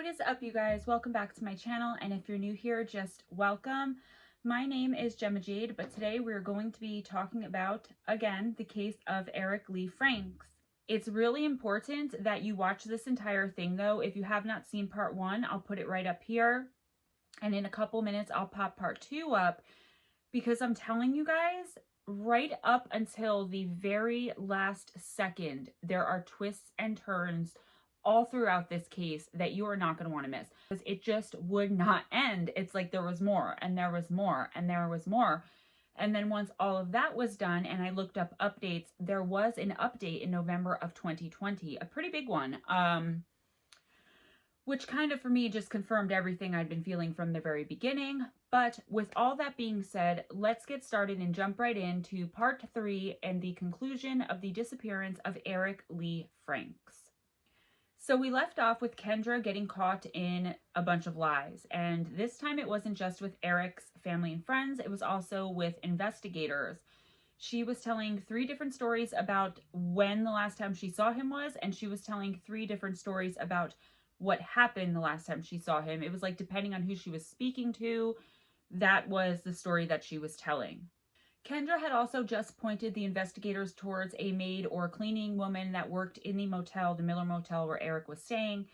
What is up, you guys? Welcome back to my channel, and if you're new here, just welcome. My name is Gemma Jade, but today we're going to be talking about, again, the case of Eric Lee Franks. It's really important that you watch this entire thing, though. If you have not seen part 1, I'll put it right up here, and in a couple minutes, I'll pop part 2 up, because I'm telling you guys, right up until the very last second, there are twists and turns all throughout this case that you are not going to want to miss, because it just would not end. It's like there was more and there was more and there was more. And then once all of that was done and I looked up updates, there was an update in November of 2020, a pretty big one, which kind of for me just confirmed everything I'd been feeling from the very beginning. But with all that being said, let's get started and jump right into part 3 and the conclusion of the disappearance of Eric Lee Franks. So we left off with Kendra getting caught in a bunch of lies, and this time it wasn't just with Eric's family and friends, it was also with investigators. She was telling 3 different stories about when the last time she saw him was, and she was telling 3 different stories about what happened the last time she saw him. It was like, depending on who she was speaking to, that was the story that she was telling. Kendra had also just pointed the investigators towards a maid or cleaning woman that worked in the motel, the Miller Motel, where Eric was staying,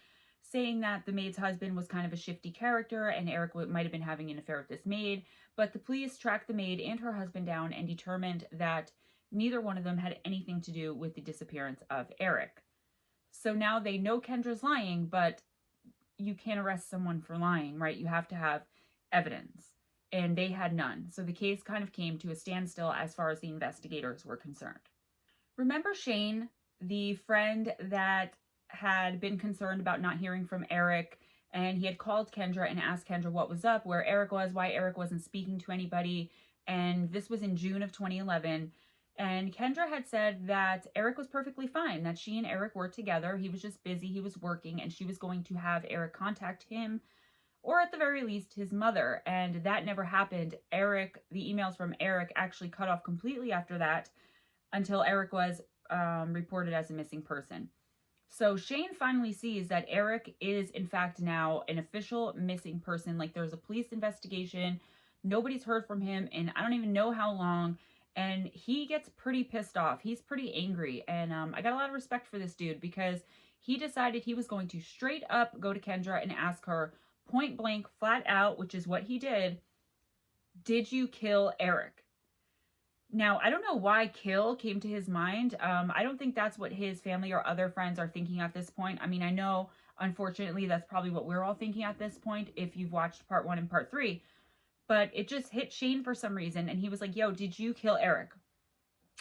saying that the maid's husband was kind of a shifty character and Eric might have been having an affair with this maid. But the police tracked the maid and her husband down and determined that neither one of them had anything to do with the disappearance of Eric. So now they know Kendra's lying, but you can't arrest someone for lying, right? You have to have evidence. And they had none. So the case kind of came to a standstill as far as the investigators were concerned. Remember Shane, the friend that had been concerned about not hearing from Eric, and he had called Kendra and asked Kendra what was up, where Eric was, why Eric wasn't speaking to anybody, and this was in June of 2011. And Kendra had said that Eric was perfectly fine, that she and Eric were together, he was just busy, he was working, and she was going to have Eric contact him, or at the very least his mother, and that never happened. Eric, the emails from Eric actually cut off completely after that until Eric was reported as a missing person. So Shane finally sees that Eric is in fact now an official missing person. Like, there's a police investigation, nobody's heard from him and I don't even know how long, and he gets pretty pissed off. He's pretty angry, and I got a lot of respect for this dude, because he decided he was going to straight up go to Kendra and ask her point blank, flat out, which is what he did you kill Eric? Now, I don't know why kill came to his mind. I don't think that's what his family or other friends are thinking at this point. I mean, I know, unfortunately, that's probably what we're all thinking at this point if you've watched part 1 and part 3. But it just hit Shane for some reason, and he was like, yo, did you kill Eric?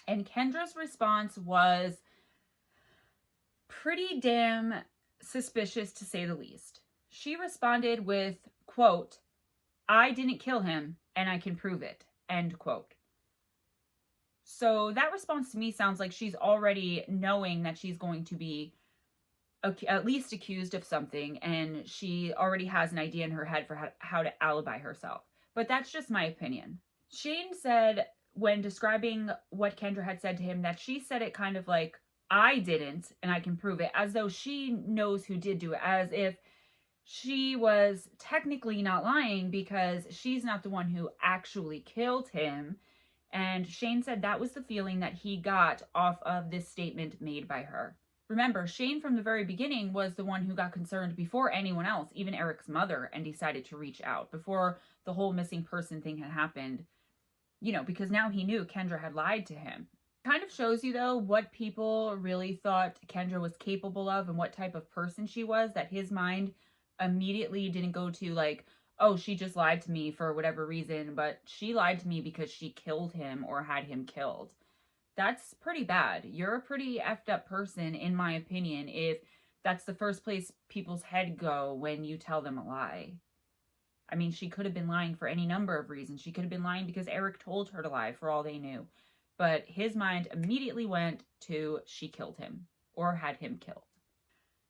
And Kendra's response was pretty damn suspicious, to say the least. She responded with, quote, I didn't kill him and I can prove it, end quote. So that response to me sounds like she's already knowing that she's going to be at least accused of something, and she already has an idea in her head for how to alibi herself. But that's just my opinion. Shane said, when describing what Kendra had said to him, that she said it kind of like, I didn't and I can prove it, as though she knows who did do it, as if she was technically not lying because she's not the one who actually killed him. And Shane said that was the feeling that he got off of this statement made by her. Remember, Shane from the very beginning was the one who got concerned before anyone else, even Eric's mother, and decided to reach out before the whole missing person thing had happened, you know, because now he knew Kendra had lied to him. Kind of shows you, though, what people really thought Kendra was capable of and what type of person she was, that his mind immediately didn't go to like, oh, she just lied to me for whatever reason, but she lied to me because she killed him or had him killed. That's pretty bad. You're a pretty effed up person, in my opinion, if that's the first place people's head go when you tell them a lie. I mean, she could have been lying for any number of reasons. She could have been lying because Eric told her to lie, for all they knew. But his mind immediately went to she killed him or had him killed.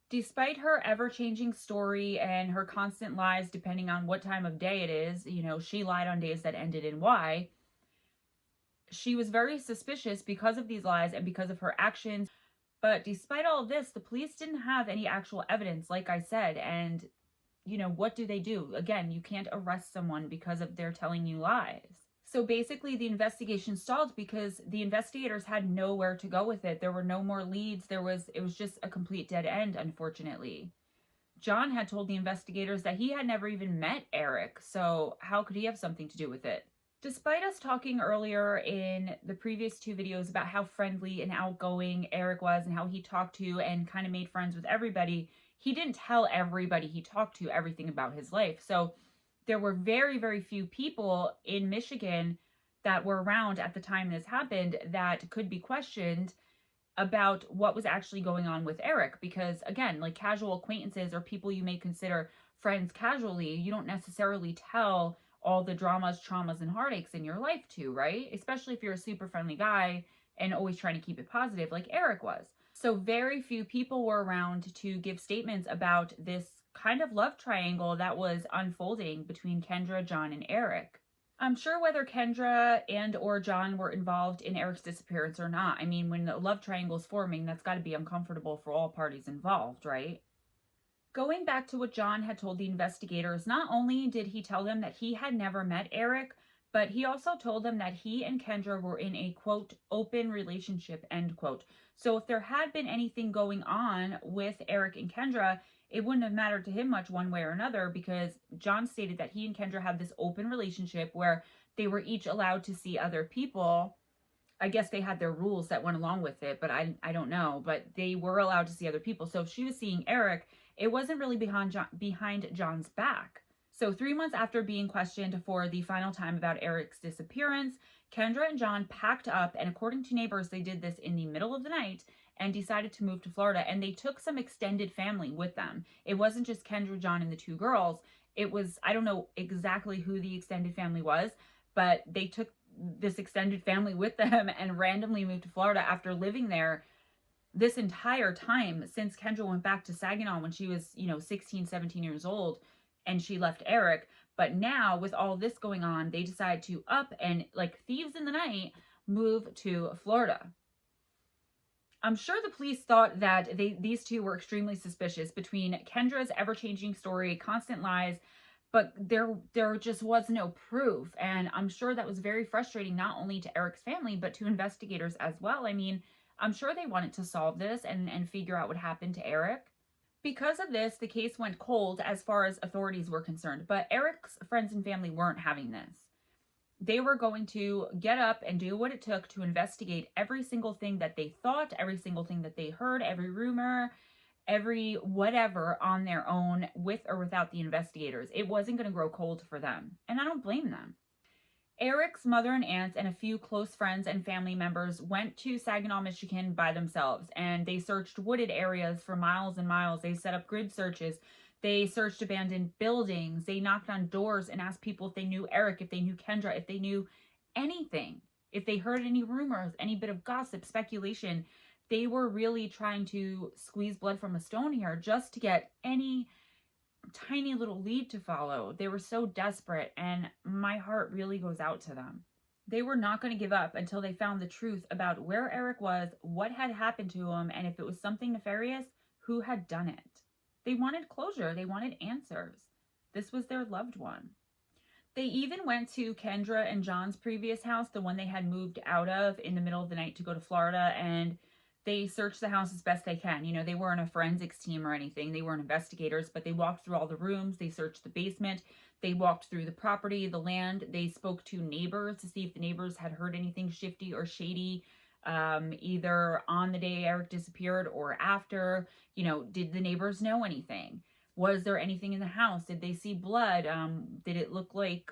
Despite her ever-changing story and her constant lies depending on what time of day it is, you know, she lied on days that ended in Y, she was very suspicious because of these lies and because of her actions. But despite all of this, the police didn't have any actual evidence, like I said, and what do they do? Again, you can't arrest someone because of their telling you lies. So basically, the investigation stalled because the investigators had nowhere to go with it. There were no more leads. It was just a complete dead end, unfortunately. John had told the investigators that he had never even met Eric, so how could he have something to do with it? Despite us talking earlier in the previous two videos about how friendly and outgoing Eric was and how he talked to and kind of made friends with everybody, he didn't tell everybody he talked to everything about his life. So there were very, very few people in Michigan that were around at the time this happened that could be questioned about what was actually going on with Eric. Because again, like casual acquaintances or people you may consider friends casually, you don't necessarily tell all the dramas, traumas, and heartaches in your life to, right? Especially if you're a super friendly guy and always trying to keep it positive like Eric was. So very few people were around to give statements about this kind of love triangle that was unfolding between Kendra, John, and Eric. I'm sure whether Kendra and or John were involved in Eric's disappearance or not. I mean, when the love triangle is forming, that's got to be uncomfortable for all parties involved, right? Going back to what John had told the investigators, not only did he tell them that he had never met Eric, but he also told them that he and Kendra were in a, quote, open relationship, end quote. So if there had been anything going on with Eric and Kendra, it wouldn't have mattered to him much one way or another, because John stated that he and Kendra had this open relationship where they were each allowed to see other people. I guess they had their rules that went along with it, but I don't know. But they were allowed to see other people. So if she was seeing Eric, it wasn't really behind John's back. So 3 months after being questioned for the final time about Eric's disappearance, Kendra and John packed up, and according to neighbors, they did this in the middle of the night and decided to move to Florida. And they took some extended family with them. It wasn't just Kendra, John, and the two girls. It was, I don't know exactly who the extended family was, but they took this extended family with them and randomly moved to Florida after living there this entire time since Kendra went back to Saginaw when she was, 16, 17 years old, and she left Eric. But now with all this going on, they decide to up and, like thieves in the night, move to Florida. I'm sure the police thought that these two were extremely suspicious between Kendra's ever-changing story, constant lies, but there just was no proof. And I'm sure that was very frustrating, not only to Eric's family, but to investigators as well. I mean, I'm sure they wanted to solve this and figure out what happened to Eric. Because of this, the case went cold as far as authorities were concerned, but Eric's friends and family weren't having this. They were going to get up and do what it took to investigate every single thing that they thought, every single thing that they heard, every rumor, every whatever on their own, with or without the investigators. It wasn't going to grow cold for them, and I don't blame them. Eric's mother and aunts and a few close friends and family members went to Saginaw, Michigan by themselves, and they searched wooded areas for miles and miles. They set up grid searches. They searched abandoned buildings. They knocked on doors and asked people if they knew Eric, if they knew Kendra, if they knew anything, if they heard any rumors, any bit of gossip, speculation. They were really trying to squeeze blood from a stone here just to get any tiny little lead to follow. They were so desperate, and my heart really goes out to them. They were not going to give up until they found the truth about where Eric was, what had happened to him, and if it was something nefarious, who had done it. They wanted closure. They wanted answers. This was their loved one. They even went to Kendra and John's previous house, the one they had moved out of in the middle of the night to go to Florida, and they searched the house as best they can. They weren't a forensics team or anything. They weren't investigators, but they walked through all the rooms. They searched the basement. They walked through the property, the land. They spoke to neighbors to see if the neighbors had heard anything shifty or shady, either on the day Eric disappeared or after. Did the neighbors know anything? Was there anything in the house? Did they see blood? Did it look like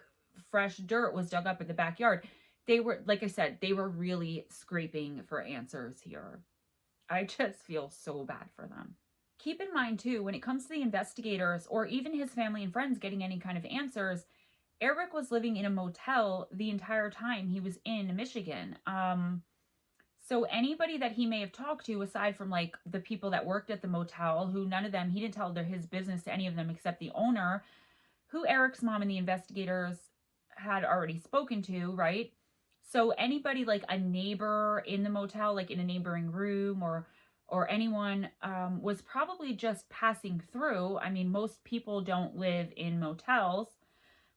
fresh dirt was dug up in the backyard? They were, like I said, they were really scraping for answers here. I just feel so bad for them. Keep in mind, too, when it comes to the investigators or even his family and friends getting any kind of answers, Eric was living in a motel the entire time he was in Michigan. So anybody that he may have talked to, aside from like the people that worked at the motel, who none of them, he didn't tell his business to any of them except the owner, who Eric's mom and the investigators had already spoken to, right? So anybody like a neighbor in the motel, like in a neighboring room, or or anyone was probably just passing through. I mean, most people don't live in motels,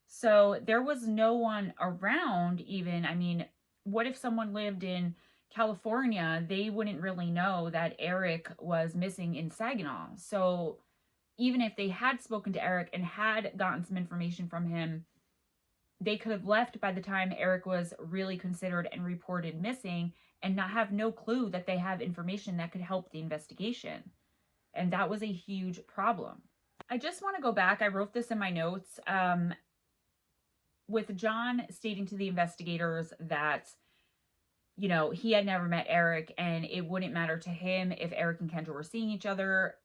so there was no one around even. I mean, what if someone lived in California? They wouldn't really know that Eric was missing in Saginaw. So even if they had spoken to Eric and had gotten some information from him, they could have left by the time Eric was really considered and reported missing and not have no clue that they have information that could help the investigation. And that was a huge problem. I just want to go back. I wrote this in my notes. With John stating to the investigators that, you know, he had never met Eric and it wouldn't matter to him if Eric and Kendra were seeing each other.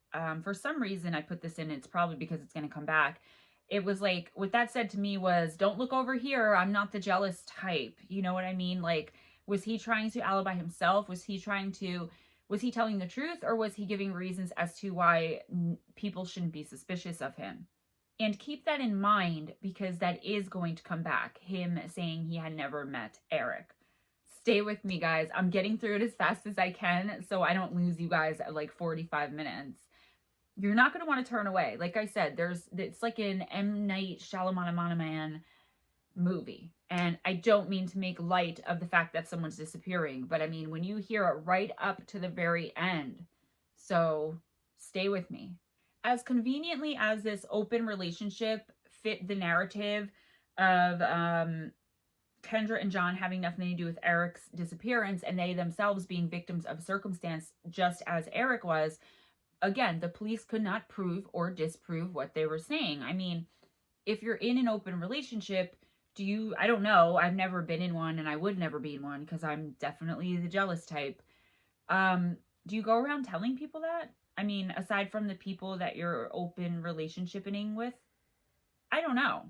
For some reason, I put this in. It's probably because it's going to come back. It was like, what that said to me was, don't look over here. I'm not the jealous type. You know what I mean? Like, was he trying to alibi himself? Was he telling the truth, or was he giving reasons as to why people shouldn't be suspicious of him? And keep that in mind, because that is going to come back. Him saying he had never met Eric. Stay with me, guys. I'm getting through it as fast as I can so I don't lose you guys at like 45 minutes. You're not going to want to turn away. Like I said, it's like an M. Night Shyamalan movie. And I don't mean to make light of the fact that someone's disappearing, but I mean, when you hear it right up to the very end. So stay with me. As conveniently as this open relationship fit the narrative of Kendra and John having nothing to do with Eric's disappearance and they themselves being victims of circumstance just as Eric was, again, the police could not prove or disprove what they were saying. I mean, if you're in an open relationship, I don't know, I've never been in one and I would never be in one because I'm definitely the jealous type. Do you go around telling people that? I mean, aside from the people that you're open relationshiping with? I don't know.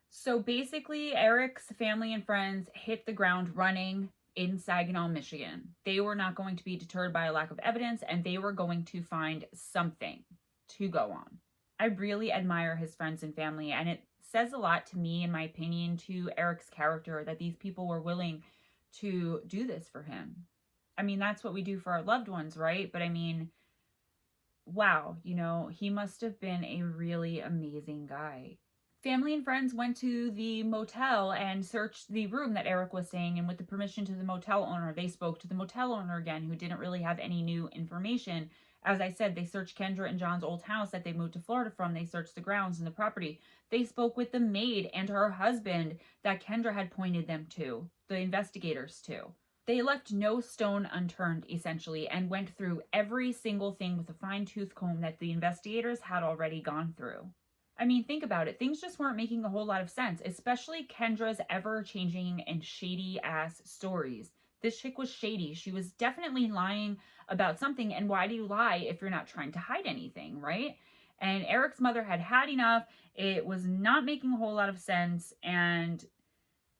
So basically, Eric's family and friends hit the ground running in Saginaw, Michigan. They were not going to be deterred by a lack of evidence, and they were going to find something to go on. I really admire his friends and family, and it says a lot to me, in my opinion, to Eric's character, that these people were willing to do this for him. I mean, that's what we do for our loved ones, right? But I mean, wow, you know, he must have been a really amazing guy. Family and friends went to the motel and searched the room that Eric was staying in with the permission to the motel owner. They spoke to the motel owner again, who didn't really have any new information. As I said, they searched Kendra and John's old house that they moved to Florida from. They searched the grounds and the property. They spoke with the maid and her husband that Kendra had pointed them to, the investigators to. They left no stone unturned, essentially, and went through every single thing with a fine-tooth comb that the investigators had already gone through. I mean, think about it. Things just weren't making a whole lot of sense, especially Kendra's ever-changing and shady-ass stories. This chick was shady. She was definitely lying about something, and why do you lie if you're not trying to hide anything, right? And Eric's mother had had enough. It was not making a whole lot of sense, and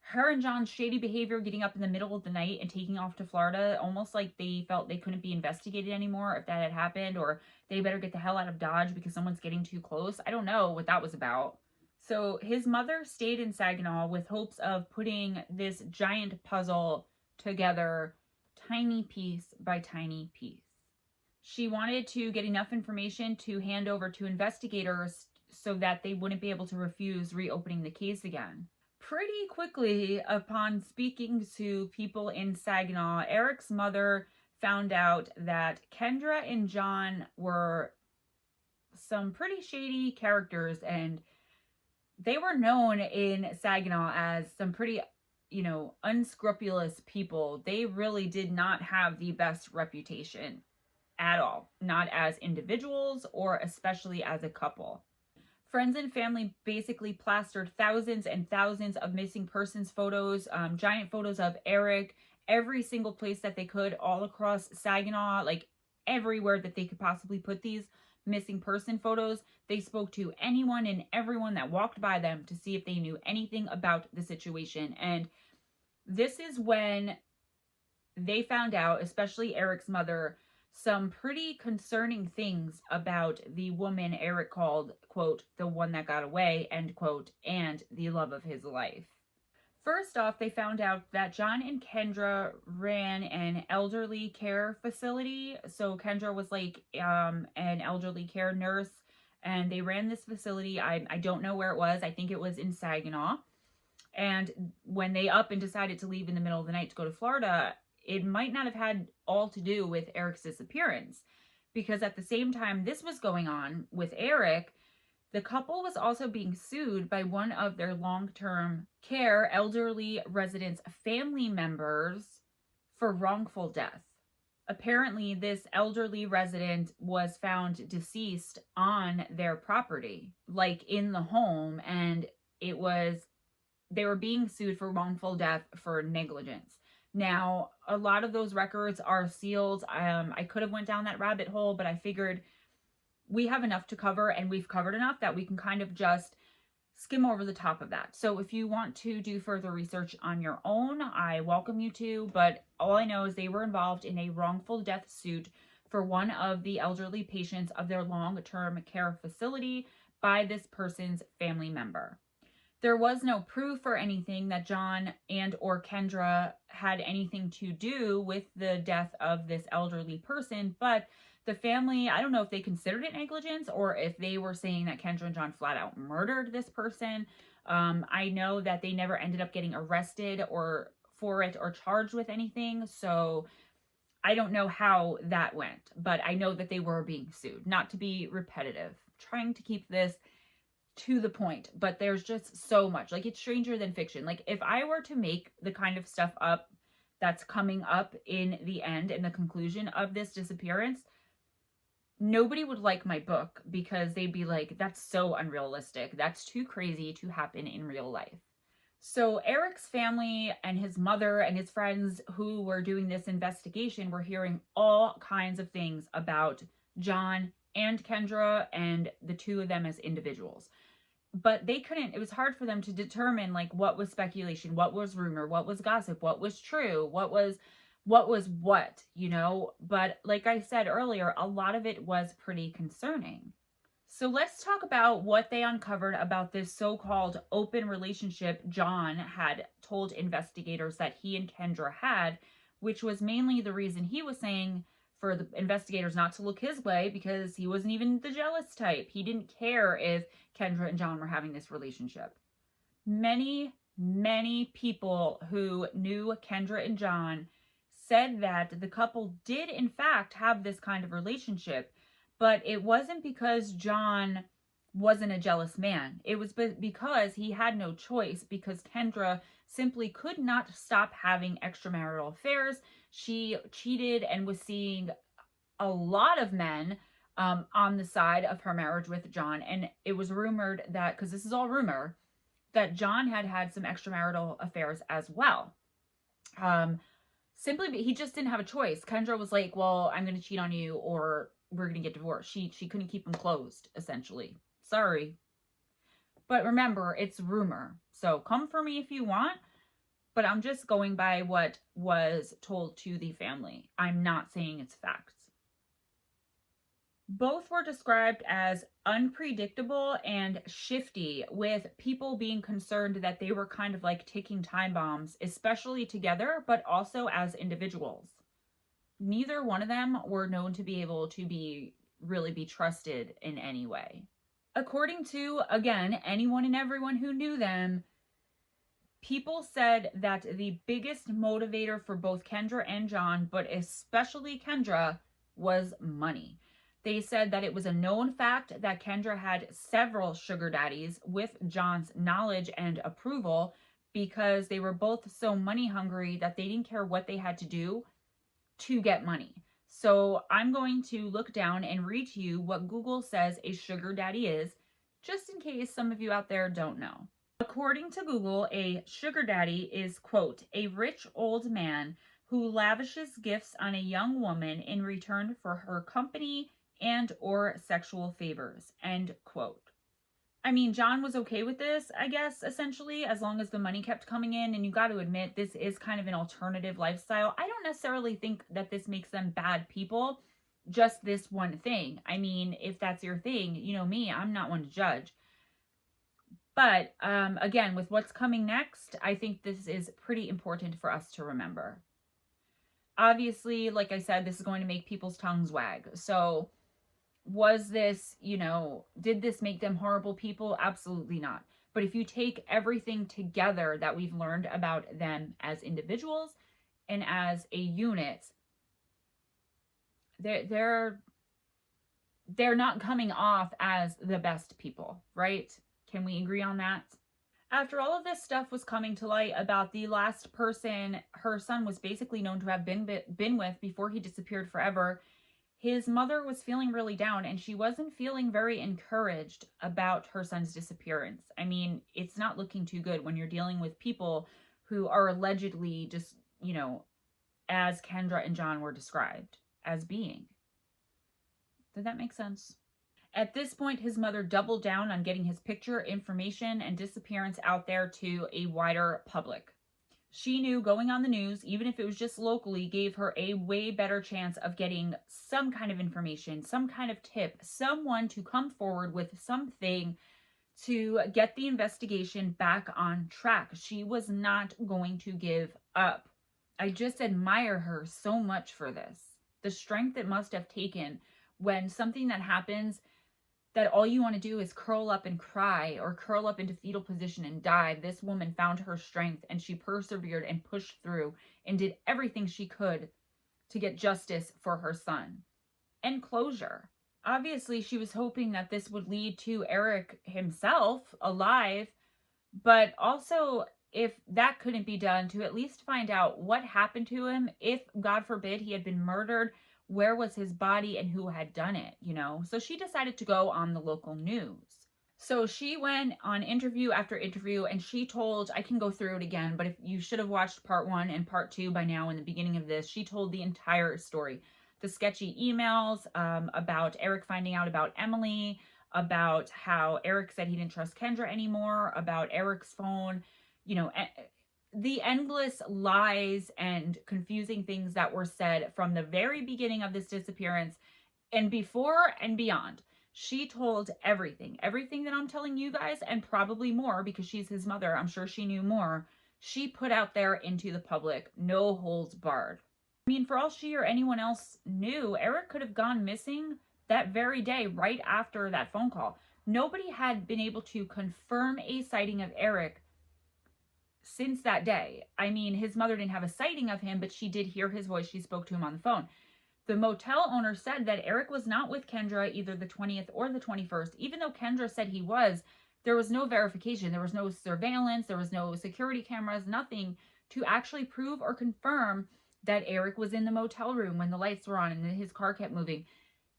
her and John's shady behavior, getting up in the middle of the night and taking off to Florida, almost like they felt they couldn't be investigated anymore if that had happened, or they better get the hell out of Dodge because someone's getting too close. I don't know what that was about. So his mother stayed in Saginaw with hopes of putting this giant puzzle together, tiny piece by tiny piece. She wanted to get enough information to hand over to investigators so that they wouldn't be able to refuse reopening the case again. Pretty quickly, upon speaking to people in Saginaw, Eric's mother found out that Kendra and John were some pretty shady characters, and they were known in Saginaw as some pretty, you know, unscrupulous people. They really did not have the best reputation at all, not as individuals or especially as a couple. Friends and family basically plastered thousands and thousands of missing persons photos, giant photos of Eric, every single place that they could, all across Saginaw, like everywhere that they could possibly put these missing person photos. They spoke to anyone and everyone that walked by them to see if they knew anything about the situation. And this is when they found out, especially Eric's mother, some pretty concerning things about the woman Eric called, quote, the one that got away, end quote, and the love of his life. First off, they found out that John and Kendra ran an elderly care facility. So Kendra was like an elderly care nurse, and they ran this facility. I don't know where it was. I think it was in Saginaw. And when they up and decided to leave in the middle of the night to go to Florida, it might not have had all to do with Eric's disappearance. Because at the same time this was going on with Eric, the couple was also being sued by one of their long-term care elderly residents' family members for wrongful death. Apparently, this elderly resident was found deceased on their property, like in the home, and they were being sued for wrongful death for negligence. Now, a lot of those records are sealed. I could have went down that rabbit hole, but I figured we have enough to cover, and we've covered enough that we can kind of just skim over the top of that. So if you want to do further research on your own, I welcome you to, but all I know is they were involved in a wrongful death suit for one of the elderly patients of their long-term care facility by this person's family member. There was no proof or anything that John and or Kendra had anything to do with the death of this elderly person, but the family, I don't know if they considered it negligence or if they were saying that Kendra and John flat out murdered this person. I know that they never ended up getting arrested or for it or charged with anything. So I don't know how that went, but I know that they were being sued. Not to be repetitive, trying to keep this to the point, but there's just so much. Like, it's stranger than fiction. Like, if I were to make the kind of stuff up that's coming up in the end and the conclusion of this disappearance, nobody would like my book because they'd be like, that's so unrealistic. That's too crazy to happen in real life. So Eric's family and his mother and his friends who were doing this investigation were hearing all kinds of things about John and Kendra and the two of them as individuals. But they couldn't, it was hard for them to determine like what was speculation, what was rumor, what was gossip, what was true, what was what, you know? But like I said earlier, a lot of it was pretty concerning. So let's talk about what they uncovered about this so-called open relationship John had told investigators that he and Kendra had, which was mainly the reason he was saying for the investigators not to look his way because he wasn't even the jealous type. He didn't care if Kendra and John were having this relationship. Many people who knew Kendra and John said that the couple did in fact have this kind of relationship, but it wasn't because John wasn't a jealous man. It was because he had no choice, because Kendra simply could not stop having extramarital affairs. She cheated and was seeing a lot of men on the side of her marriage with John. And it was rumored that, because this is all rumor, that John had some extramarital affairs as well. Simply, he just didn't have a choice. Kendra was like, well, I'm going to cheat on you or we're going to get divorced. She couldn't keep him closed, essentially. Sorry. But remember, it's rumor. So come for me if you want, but I'm just going by what was told to the family. I'm not saying it's facts. Both were described as unpredictable and shifty, with people being concerned that they were kind of like ticking time bombs, especially together, but also as individuals. Neither one of them were known to be able to really be trusted in any way. According to, again, anyone and everyone who knew them, people said that the biggest motivator for both Kendra and John, but especially Kendra, was money. They said that it was a known fact that Kendra had several sugar daddies with John's knowledge and approval, because they were both so money hungry that they didn't care what they had to do to get money. So I'm going to look down and read to you what Google says a sugar daddy is, just in case some of you out there don't know. According to Google, a sugar daddy is, quote, a rich old man who lavishes gifts on a young woman in return for her company and or sexual favors, end quote. I mean, John was okay with this, I guess, essentially, as long as the money kept coming in. And you got to admit, this is kind of an alternative lifestyle. I don't necessarily think that this makes them bad people, just this one thing. I mean, if that's your thing, you know me, I'm not one to judge. But again, with what's coming next, I think this is pretty important for us to remember. Obviously, like I said, this is going to make people's tongues wag. So was this, did this make them horrible people? Absolutely not. But if you take everything together that we've learned about them as individuals and as a unit, they're not coming off as the best people, right? Can we agree on that? After all of this stuff was coming to light about the last person her son was basically known to have been with before he disappeared forever, his mother was feeling really down and she wasn't feeling very encouraged about her son's disappearance. I mean, it's not looking too good when you're dealing with people who are allegedly just, as Kendra and John were described as being. Did that make sense? At this point, his mother doubled down on getting his picture, information, and disappearance out there to a wider public. She knew going on the news, even if it was just locally, gave her a way better chance of getting some kind of information, some kind of tip, someone to come forward with something to get the investigation back on track. She was not going to give up. I just admire her so much for this. The strength it must have taken when something that happens that all you want to do is curl up and cry or curl up into fetal position and die. This woman found her strength and she persevered and pushed through and did everything she could to get justice for her son and closure. Obviously, she was hoping that this would lead to Eric himself alive, but also, if that couldn't be done, to at least find out what happened to him. If, God forbid, he had been murdered, where was his body and who had done it, So she decided to go on the local news. So she went on interview after interview and she told, I can go through it again, but if you should have watched part 1 and part 2 by now in the beginning of this, she told the entire story. The sketchy emails about Eric finding out about Emily, about how Eric said he didn't trust Kendra anymore, about Eric's phone, the endless lies and confusing things that were said from the very beginning of this disappearance and before and beyond. She told everything that I'm telling you guys, and probably more because she's his mother. I'm sure she knew more. She put out there into the public, no holds barred. I mean, for all she or anyone else knew, Eric could have gone missing that very day, right after that phone call. Nobody had been able to confirm a sighting of Eric since that day. I mean, his mother didn't have a sighting of him, but she did hear his voice. She spoke to him on the phone. The motel owner said that Eric was not with Kendra either the 20th or the 21st. Even though Kendra said he was, there was no verification. There was no surveillance. There was no security cameras, nothing to actually prove or confirm that Eric was in the motel room when the lights were on and his car kept moving.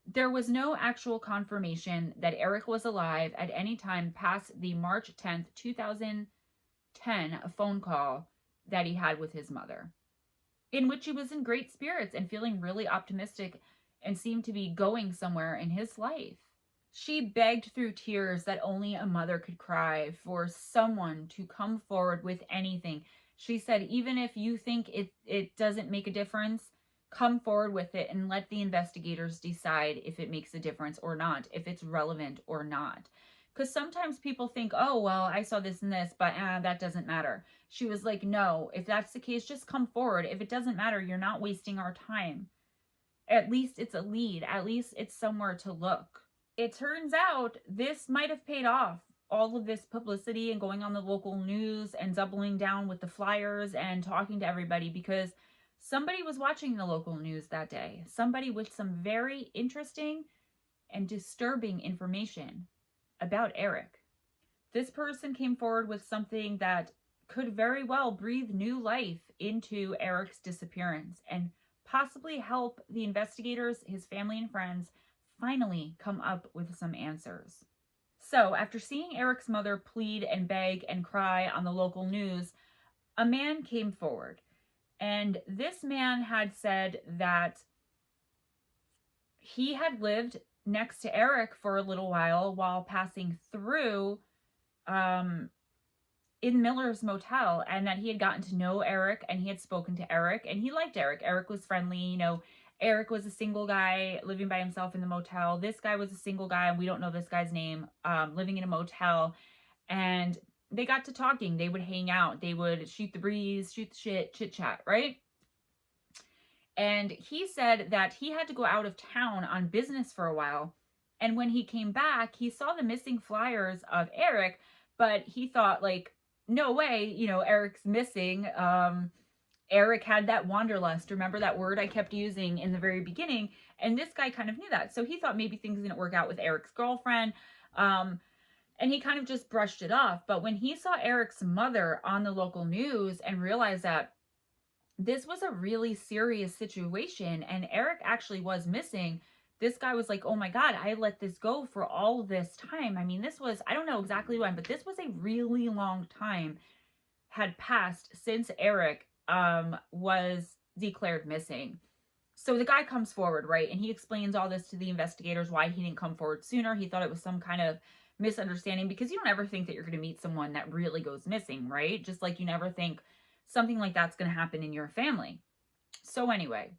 There was no actual confirmation that Eric was alive at any time past the March 10th, 2010 phone call that he had with his mother, in which he was in great spirits and feeling really optimistic and seemed to be going somewhere in his life. She begged through tears that only a mother could cry for someone to come forward with anything. She said, even if you think it doesn't make a difference, come forward with it and let the investigators decide if it makes a difference or not, if it's relevant or not. Because sometimes people think, oh, well, I saw this and this, but that doesn't matter. She was like, no, if that's the case, just come forward. If it doesn't matter, you're not wasting our time. At least it's a lead. At least it's somewhere to look. It turns out this might have paid off. All of this publicity and going on the local news and doubling down with the flyers and talking to everybody, because somebody was watching the local news that day. Somebody with some very interesting and disturbing information about Eric. This person came forward with something that could very well breathe new life into Eric's disappearance and possibly help the investigators, his family and friends, finally come up with some answers. So, after seeing Eric's mother plead and beg and cry on the local news, a man came forward. And this man had said that he had lived next to Eric for a little while passing through in Miller's motel, and that he had gotten to know Eric and he had spoken to Eric and he liked Eric. Eric was friendly, Eric was a single guy living by himself in the motel. This guy was a single guy, we don't know this guy's name, living in a motel. And they got to talking. They would hang out. They would shoot the breeze, shoot the shit, chit chat, right? And he said that he had to go out of town on business for a while. And when he came back, he saw the missing flyers of Eric, but he thought, like, no way, you know, Eric's missing. Eric had that wanderlust. Remember that word I kept using in the very beginning? And this guy kind of knew that. So he thought maybe things didn't work out with Eric's girlfriend. And he kind of just brushed it off. But when he saw Eric's mother on the local news and realized that this was a really serious situation and Eric actually was missing, this guy was like, oh my God, I let this go for all this time. I mean, this was, I don't know exactly when, but this was a really long time had passed since Eric was declared missing. So the guy comes forward, right? And he explains all this to the investigators, why he didn't come forward sooner. He thought it was some kind of misunderstanding, because you don't ever think that you're going to meet someone that really goes missing, right? Just like you never think something like that's going to happen in your family. So anyway,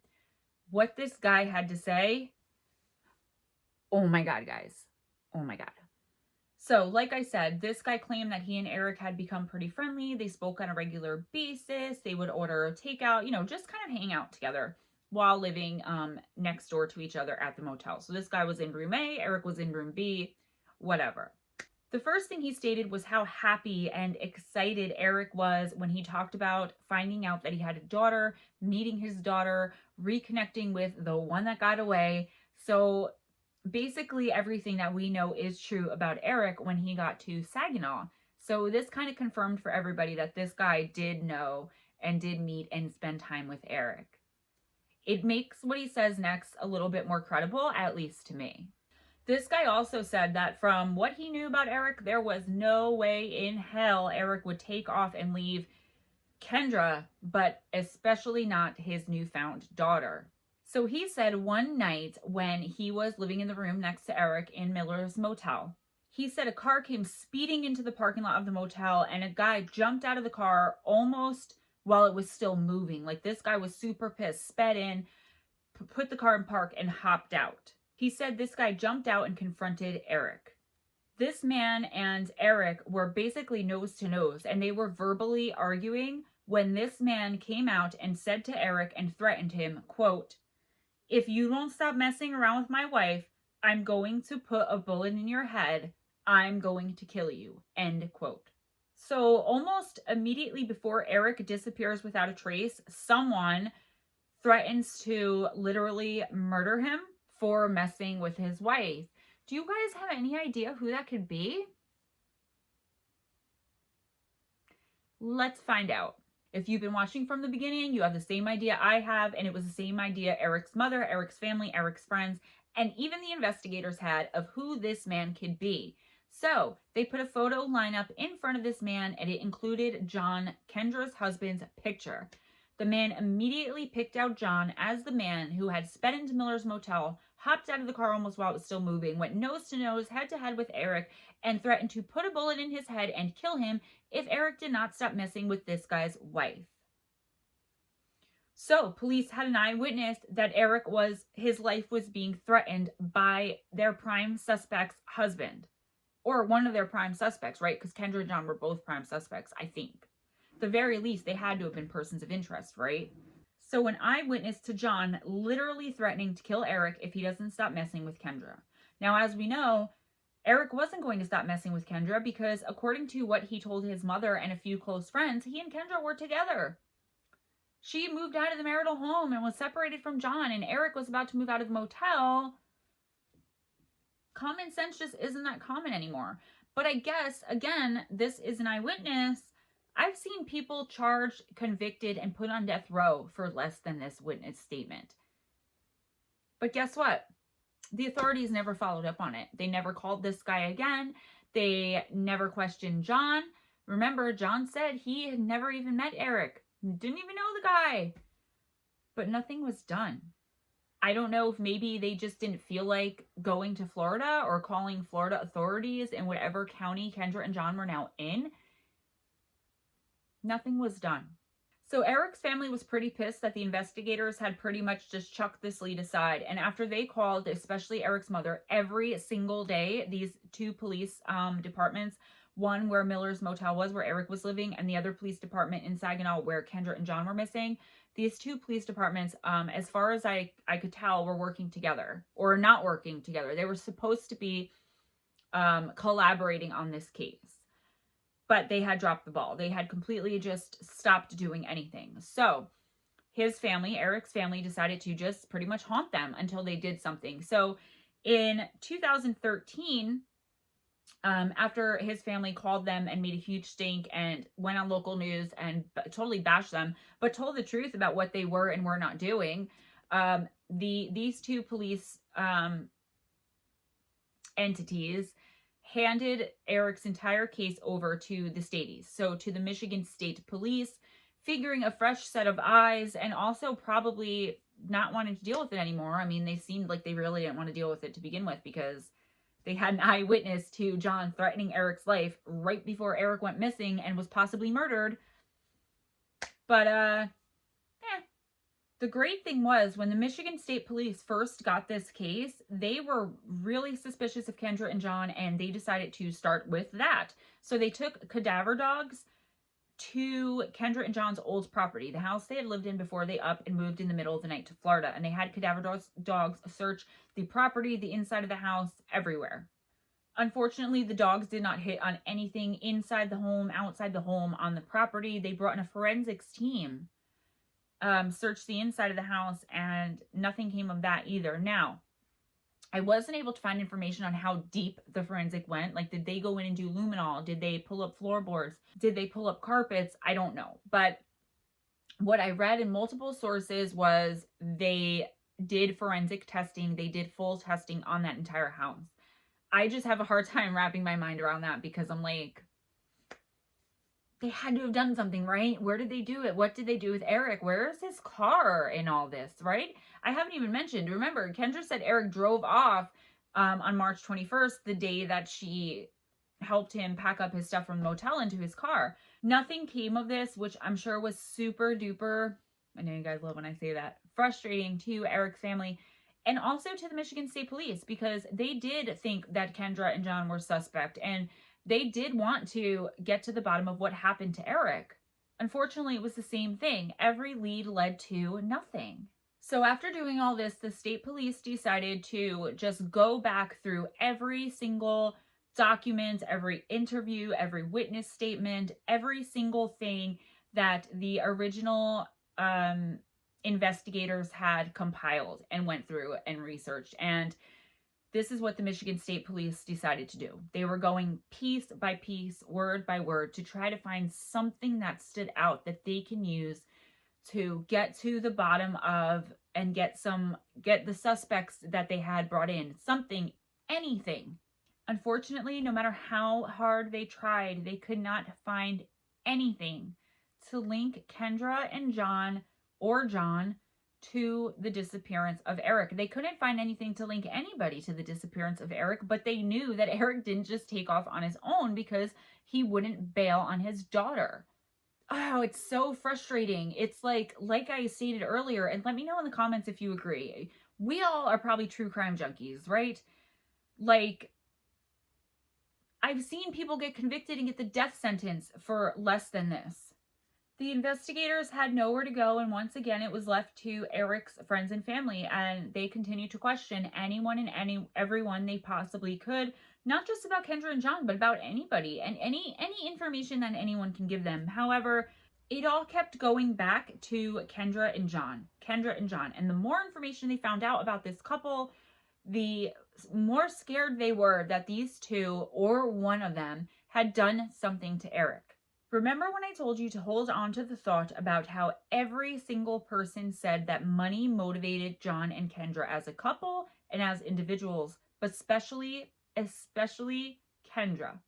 what this guy had to say, oh my God, guys. Oh my God. So like I said, this guy claimed that he and Eric had become pretty friendly. They spoke on a regular basis. They would order takeout, you know, just kind of hang out together while living next door to each other at the motel. So this guy was in room A, Eric was in room B, whatever. The first thing he stated was how happy and excited Eric was when he talked about finding out that he had a daughter, meeting his daughter, reconnecting with the one that got away. So basically everything that we know is true about Eric when he got to Saginaw. So this kind of confirmed for everybody that this guy did know and did meet and spend time with Eric. It makes what he says next a little bit more credible, at least to me. This guy also said that from what he knew about Eric, there was no way in hell Eric would take off and leave Kendra, but especially not his newfound daughter. So he said one night when he was living in the room next to Eric in Miller's motel, he said a car came speeding into the parking lot of the motel and a guy jumped out of the car almost while it was still moving. Like, this guy was super pissed, sped in, put the car in park and hopped out. He said this guy jumped out and confronted Eric. This man and Eric were basically nose to nose, and they were verbally arguing when this man came out and said to Eric and threatened him, quote, "If you don't stop messing around with my wife, I'm going to put a bullet in your head. I'm going to kill you," end quote. So almost immediately before Eric disappears without a trace, someone threatens to literally murder him for messing with his wife. Do you guys have any idea who that could be? Let's find out. If you've been watching from the beginning, you have the same idea I have, and it was the same idea Eric's mother, Eric's family, Eric's friends, and even the investigators had of who this man could be. So they put a photo lineup in front of this man, and it included John, Kendra's husband's picture. The man immediately picked out John as the man who had sped into Miller's motel, hopped out of the car almost while it was still moving, went nose to nose, head to head with Eric, and threatened to put a bullet in his head and kill him if Eric did not stop messing with this guy's wife. So police had an eyewitness that his life was being threatened by their prime suspect's husband. Or one of their prime suspects, right? Because Kendra and John were both prime suspects, I think. At the very least, they had to have been persons of interest, right? So an eyewitness to John literally threatening to kill Eric if he doesn't stop messing with Kendra. Now, as we know, Eric wasn't going to stop messing with Kendra because according to what he told his mother and a few close friends, he and Kendra were together. She moved out of the marital home and was separated from John, and Eric was about to move out of the motel. Common sense just isn't that common anymore. But I guess, again, this is an eyewitness. I've seen people charged, convicted, and put on death row for less than this witness statement. But guess what? The authorities never followed up on it. They never called this guy again. They never questioned John. Remember, John said he had never even met Eric. Didn't even know the guy. But nothing was done. I don't know if maybe they just didn't feel like going to Florida or calling Florida authorities in whatever county Kendra and John were now in. Nothing was done. So Eric's family was pretty pissed that the investigators had pretty much just chucked this lead aside. And after they called, especially Eric's mother, every single day, these two police departments, one where Miller's Motel was, where Eric was living, and the other police department in Saginaw where Kendra and John were missing, these two police departments, as far as I could tell, were working together or not working together. They were supposed to be collaborating on this case. But they had dropped the ball. They had completely just stopped doing anything. So his family, Eric's family, decided to just pretty much haunt them until they did something. So in 2013, after his family called them and made a huge stink and went on local news and totally bashed them, but told the truth about what they were and were not doing, these two police entities handed Eric's entire case over to the staties, so to the Michigan State Police, figuring a fresh set of eyes and also probably not wanting to deal with it anymore. I mean, they seemed like they really didn't want to deal with it to begin with because they had an eyewitness to John threatening Eric's life right before Eric went missing and was possibly murdered. But, the great thing was when the Michigan State Police first got this case, they were really suspicious of Kendra and John, and they decided to start with that. So they took cadaver dogs to Kendra and John's old property, the house they had lived in before they up and moved in the middle of the night to Florida. And they had cadaver dogs search the property, the inside of the house, everywhere. Unfortunately, the dogs did not hit on anything inside the home, outside the home, on the property. They brought in a forensics team, searched the inside of the house, and nothing came of that either. Now, I wasn't able to find information on how deep the forensic went. Like, did they go in and do luminol? Did they pull up floorboards? Did they pull up carpets? I don't know. But what I read in multiple sources was they did forensic testing. They did full testing on that entire house. I just have a hard time wrapping my mind around that because I'm like, they had to have done something, right? Where did they do it? What did they do with Eric? Where's his car in all this, right? I haven't even mentioned, remember, Kendra said Eric drove off on March 21st, the day that she helped him pack up his stuff from the motel into his car. Nothing came of this, which I'm sure was super duper, I know you guys love when I say that, frustrating to Eric's family and also to the Michigan State Police because they did think that Kendra and John were suspect, and they did want to get to the bottom of what happened to Eric. Unfortunately, it was the same thing. Every lead led to nothing. So after doing all this, the state police decided to just go back through every single document, every interview, every witness statement, every single thing that the original investigators had compiled and went through and researched. And this is what the Michigan State Police decided to do. They were going piece by piece, word by word, to try to find something that stood out that they can use to get to the bottom of and get the suspects that they had brought in. Something, anything. Unfortunately, no matter how hard they tried, they could not find anything to link Kendra and John or John to the disappearance of Eric. They couldn't find anything to link anybody to the disappearance of Eric, but they knew that Eric didn't just take off on his own because he wouldn't bail on his daughter. Oh, it's so frustrating. It's like I stated earlier, and let me know in the comments if you agree. We all are probably true crime junkies, right? Like, I've seen people get convicted and get the death sentence for less than this. The investigators had nowhere to go, and once again, it was left to Eric's friends and family, and they continued to question anyone and everyone they possibly could, not just about Kendra and John, but about anybody and any information that anyone can give them. However, it all kept going back to Kendra and John. And the more information they found out about this couple, the more scared they were that these two or one of them had done something to Eric. Remember when I told you to hold on to the thought about how every single person said that money motivated John and Kendra as a couple and as individuals, but especially Kendra.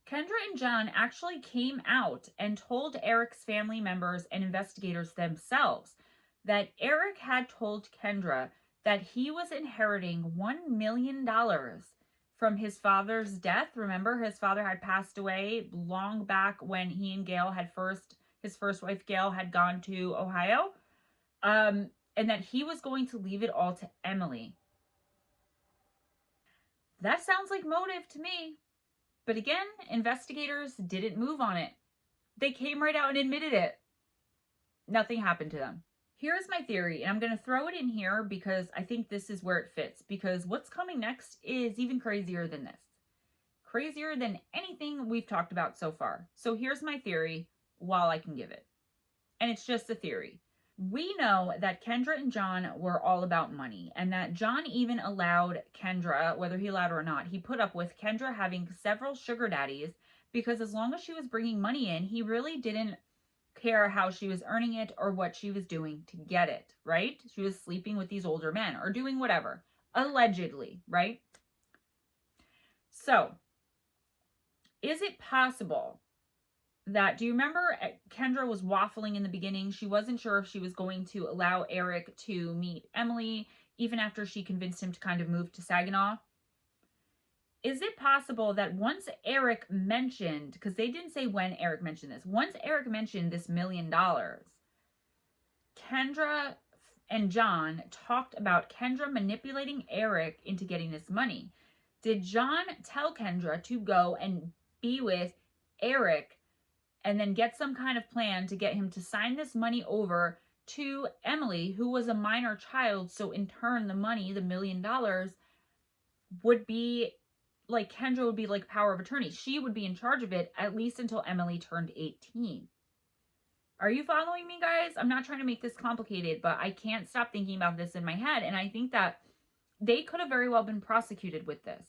Kendra and John actually came out and told Eric's family members and investigators themselves that Eric had told Kendra that he was inheriting $1 million from his father's death. Remember, his father had passed away long back when he and Gail had his first wife, Gail, had gone to Ohio, and that he was going to leave it all to Emily. That sounds like motive to me. But again, investigators didn't move on it. They came right out and admitted it. Nothing happened to them. Here's my theory, and I'm going to throw it in here because I think this is where it fits, because what's coming next is even crazier than this. Crazier than anything we've talked about so far. So here's my theory while I can give it. And it's just a theory. We know that Kendra and John were all about money, and that John even allowed Kendra, whether he allowed her or not, he put up with Kendra having several sugar daddies, because as long as she was bringing money in, he really didn't care how she was earning it or what she was doing to get it, right? She was sleeping with these older men or doing whatever, allegedly, right? So, is it possible that, do you remember Kendra was waffling in the beginning? She wasn't sure if she was going to allow Eric to meet Emily, even after she convinced him to kind of move to Saginaw. Is it possible that once Eric mentioned, because they didn't say when Eric mentioned this, once Eric mentioned this $1 million, Kendra and John talked about Kendra manipulating Eric into getting this money? Did John tell Kendra to go and be with Eric and then get some kind of plan to get him to sign this money over to Emily, who was a minor child? So in turn, the money, the $1 million, would be like, Kendra would be like power of attorney. She would be in charge of it at least until Emily turned 18. Are you following me, guys? I'm not trying to make this complicated, but I can't stop thinking about this in my head. And I think that they could have very well been prosecuted with this,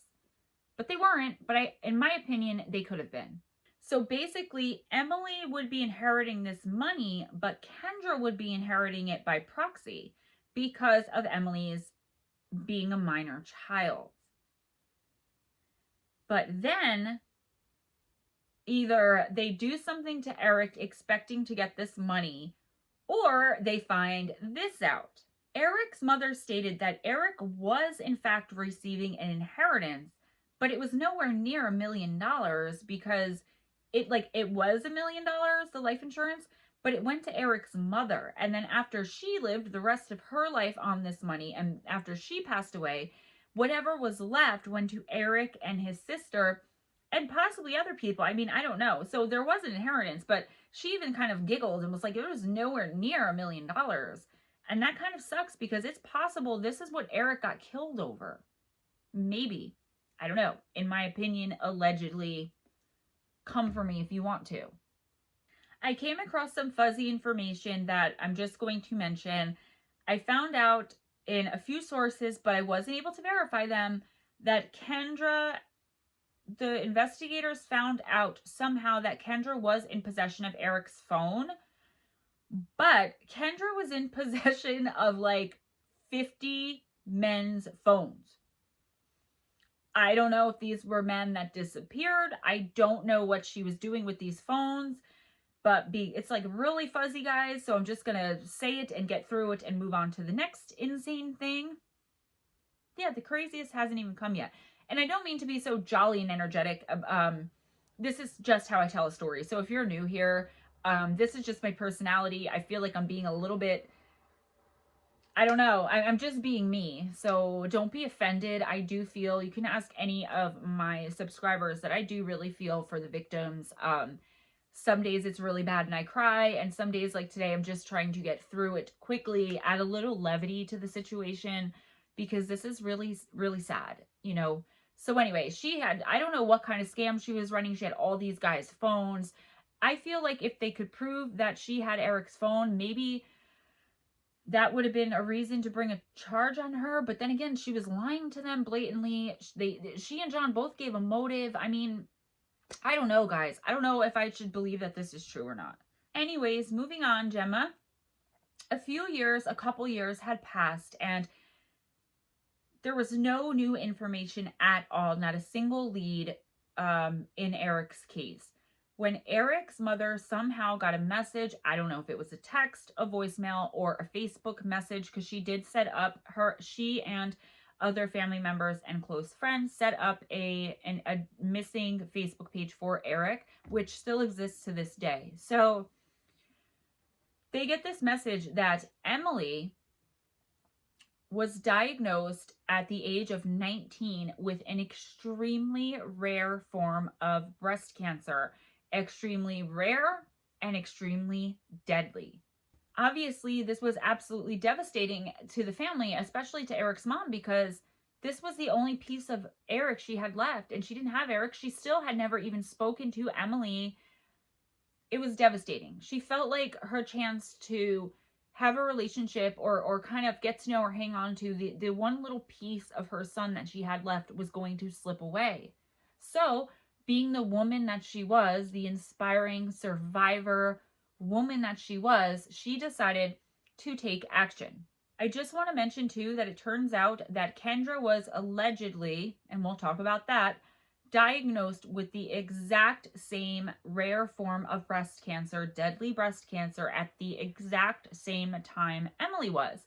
but they weren't. But in my opinion, they could have been. So basically, Emily would be inheriting this money, but Kendra would be inheriting it by proxy because of Emily's being a minor child. But then either they do something to Eric expecting to get this money, or they find this out. Eric's mother stated that Eric was in fact receiving an inheritance, but it was nowhere near $1 million, because it was $1 million, the life insurance, but it went to Eric's mother. And then after she lived the rest of her life on this money, and after she passed away, whatever was left went to Eric and his sister and possibly other people. I mean, I don't know. So there was an inheritance, but she even kind of giggled and was like, it was nowhere near $1 million. And that kind of sucks, because it's possible this is what Eric got killed over. Maybe. I don't know. In my opinion, allegedly. Come for me if you want to. I came across some fuzzy information that I'm just going to mention. I found out in a few sources, but I wasn't able to verify them, that Kendra, the investigators found out somehow that Kendra was in possession of Eric's phone, but Kendra was in possession of like 50 men's phones. I don't know if these were men that disappeared. I don't know what she was doing with these phones, but it's like really fuzzy, guys. So I'm just going to say it and get through it and move on to the next insane thing. Yeah, the craziest hasn't even come yet. And I don't mean to be so jolly and energetic. This is just how I tell a story. So if you're new here, this is just my personality. I feel like I'm being a little bit, I don't know. I'm just being me. So don't be offended. I do feel, you can ask any of my subscribers, that I do really feel for the victims. Some days it's really bad and I cry. And some days like today, I'm just trying to get through it quickly, add a little levity to the situation, because this is really, really sad, you know. So anyway, she had, I don't know what kind of scam she was running. She had all these guys' phones. I feel like if they could prove that she had Eric's phone, maybe that would have been a reason to bring a charge on her. But then again, she was lying to them blatantly. She and John both gave a motive. I mean, I don't know, guys. I don't know if I should believe that this is true or not. Anyways, moving on, Gemma. A couple years had passed, and there was no new information at all, not a single lead in Eric's case. When Eric's mother somehow got a message, I don't know if it was a text, a voicemail, or a Facebook message, because she did set up she and other family members and close friends set up a missing Facebook page for Eric, which still exists to this day. So They get this message that Emily was diagnosed at the age of 19 with an extremely rare form of breast cancer. Extremely rare and extremely deadly. Obviously, this was absolutely devastating to the family, especially to Eric's mom, because this was the only piece of Eric she had left, and she didn't have Eric. She still had never even spoken to Emily. It was devastating. She felt like her chance to have a relationship or kind of get to know or hang on to the one little piece of her son that she had left was going to slip away. So, being the woman that she was, the inspiring survivor woman that she decided to take action. I just want to mention too that it turns out that Kendra was allegedly, and we'll talk about that, diagnosed with the exact same rare form of breast cancer, deadly breast cancer, at the exact same time Emily was.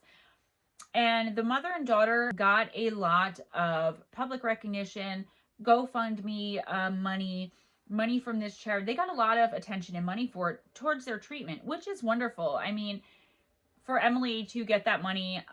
And the mother and daughter got a lot of public recognition, GoFundMe money from this charity. They got a lot of attention and money for it towards their treatment, which is wonderful. I mean, for Emily to get that money,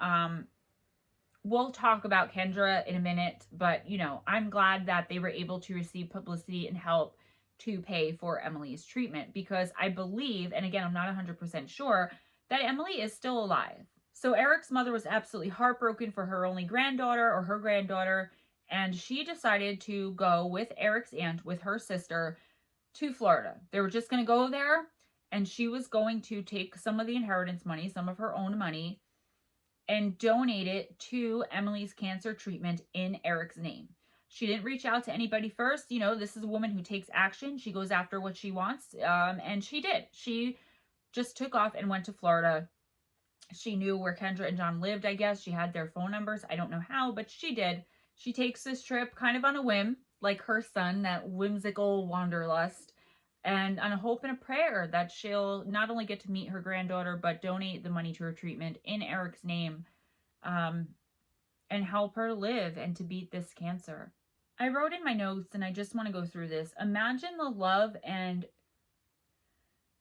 we'll talk about Kendra in a minute, but, you know, I'm glad that they were able to receive publicity and help to pay for Emily's treatment, because I believe, and again, I'm not 100% sure, that Emily is still alive. So Eric's mother was absolutely heartbroken for her only granddaughter, or her granddaughter, and she decided to go with Eric's aunt, with her sister, to Florida. They were just going to go there, and she was going to take some of the inheritance money, some of her own money, and donate it to Emily's cancer treatment in Eric's name. She didn't reach out to anybody first. You know, this is a woman who takes action. She goes after what she wants, and she did. She just took off and went to Florida. She knew where Kendra and John lived, I guess. She had their phone numbers. I don't know how, but she did. She takes this trip kind of on a whim, like her son, that whimsical wanderlust, and on a hope and a prayer that she'll not only get to meet her granddaughter, but donate the money to her treatment in Eric's name, and help her live and to beat this cancer. I wrote in my notes, and I just want to go through this. Imagine the love and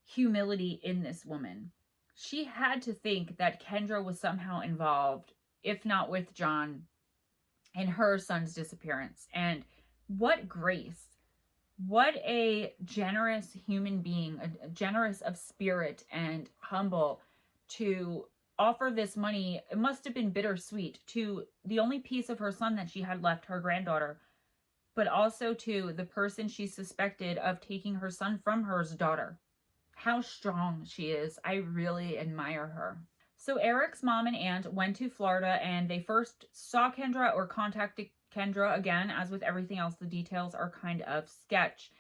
humility in this woman. She had to think that Kendra was somehow involved, if not with John, in her son's disappearance. And what grace. What a generous human being, a generous of spirit and humble, to offer this money. It must have been bittersweet to the only piece of her son that she had left, her granddaughter, but also to the person she suspected of taking her son from her daughter. How strong she is. I really admire her. So Eric's mom and aunt went to Florida, and they first saw Kendra or contacted Kendra. Again, as with everything else, the details are kind of sketch.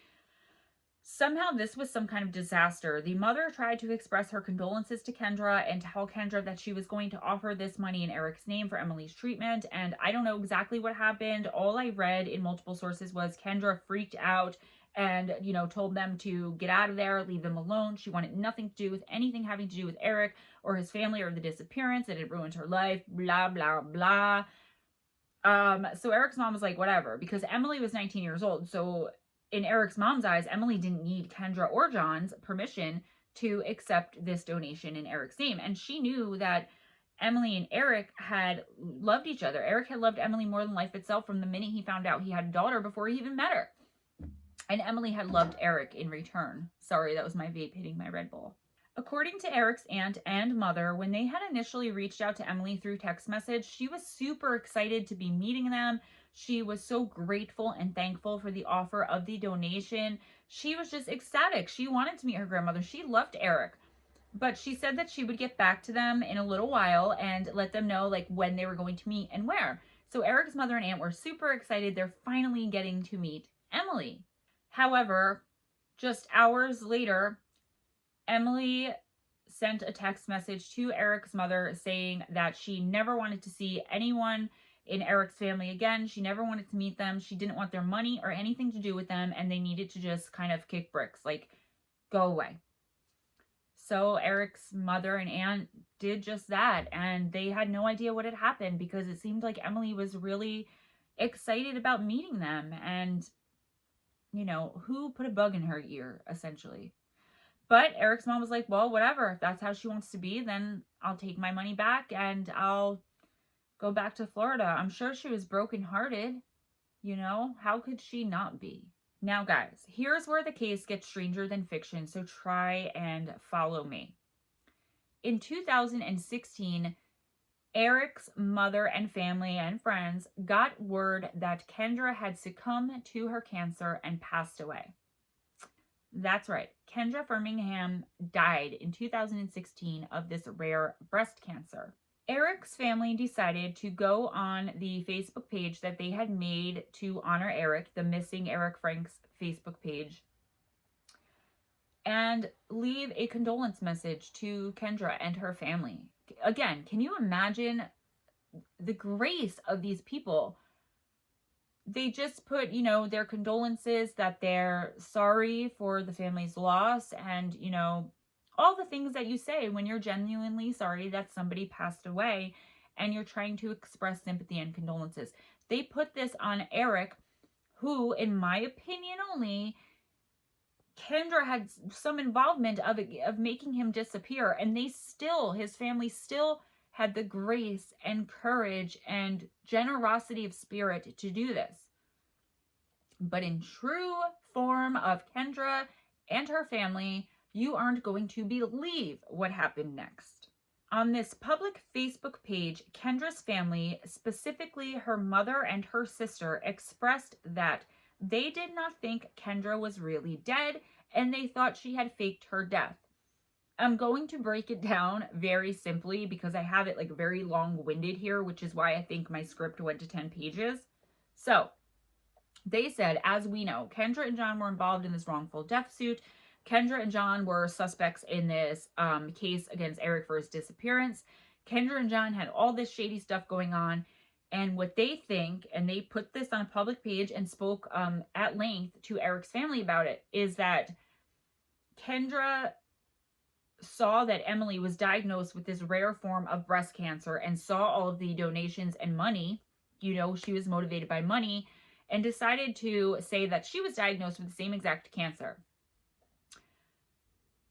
Somehow this was some kind of disaster. The mother tried to express her condolences to Kendra and tell Kendra that she was going to offer this money in Eric's name for Emily's treatment. And I don't know exactly what happened. All I read in multiple sources was Kendra freaked out and, you know, told them to get out of there, leave them alone. She wanted nothing to do with anything having to do with Eric or his family or the disappearance. It had ruined her life, blah, blah, blah. So Eric's mom was like, whatever, because Emily was 19 years old. So in Eric's mom's eyes, Emily didn't need Kendra or John's permission to accept this donation in Eric's name. And she knew that Emily and Eric had loved each other. Eric had loved Emily more than life itself from the minute he found out he had a daughter before he even met her. And Emily had loved Eric in return. Sorry, that was my vape hitting my Red Bull. According to Eric's aunt and mother, when they had initially reached out to Emily through text message, she was super excited to be meeting them. She was so grateful and thankful for the offer of the donation. She was just ecstatic. She wanted to meet her grandmother. She loved Eric. But she said that she would get back to them in a little while and let them know like when they were going to meet and where. So Eric's mother and aunt were super excited. They're finally getting to meet Emily. However, just hours later, Emily sent a text message to Eric's mother saying that she never wanted to see anyone in Eric's family again. She never wanted to meet them. She didn't want their money or anything to do with them, and they needed to just kind of kick bricks, like go away. So Eric's mother and aunt did just that, and they had no idea what had happened because it seemed like Emily was really excited about meeting them, and, you know, who put a bug in her ear, essentially. But Eric's mom was like, well, whatever. If that's how she wants to be, then I'll take my money back and I'll go back to Florida. I'm sure she was brokenhearted. You know, how could she not be? Now, guys, here's where the case gets stranger than fiction, so try and follow me. In 2016, Eric's mother and family and friends got word that Kendra had succumbed to her cancer and passed away. That's right. Kendra Firmingham died in 2016 of this rare breast cancer. Eric's family decided to go on the Facebook page that they had made to honor Eric, the Missing Eric Franks Facebook page, and leave a condolence message to Kendra and her family. Again, can you imagine the grace of these people? They just put, you know, their condolences, that they're sorry for the family's loss, and, you know, all the things that you say when you're genuinely sorry that somebody passed away and you're trying to express sympathy and condolences. They put this on Eric, who, in my opinion only, Kendra had some involvement of making him disappear, and his family still had the grace and courage and generosity of spirit to do this. But in true form of Kendra and her family, you aren't going to believe what happened next. On this public Facebook page, Kendra's family, specifically her mother and her sister, expressed that they did not think Kendra was really dead and they thought she had faked her death. I'm going to break it down very simply because I have it like very long-winded here, which is why I think my script went to 10 pages. So, they said, as we know, Kendra and John were involved in this wrongful death suit. Kendra and John were suspects in this case against Eric for his disappearance. Kendra and John had all this shady stuff going on. And what they think, and they put this on a public page and spoke at length to Eric's family about it, is that Kendra saw that Emily was diagnosed with this rare form of breast cancer and saw all of the donations and money. You know, she was motivated by money, and decided to say that she was diagnosed with the same exact cancer.